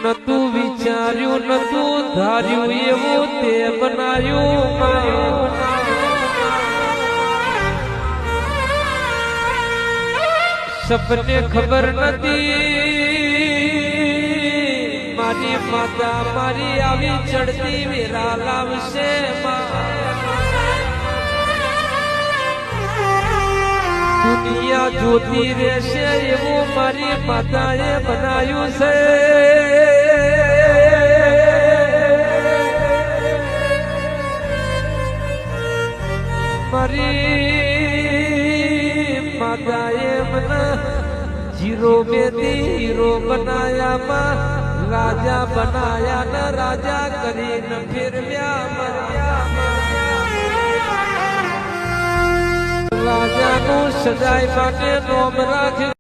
નતું વિચાર્યું નતું ધાર્યું એવું તે બનાયું સપને ખબર નથી મારી માતા મારી આવી ચડતી વેરા લાવશે દુનિયા જોતી રહેશે એવું મારી માતાએ બનાવ્યું છે મારી માતાએ મને જીરો મેથી હીરો બનાયામાં રાજા બનાયા ને રાજા કરીને ફેરવ્યા રાજાનું સદાય માટે નોમ રાખ્યું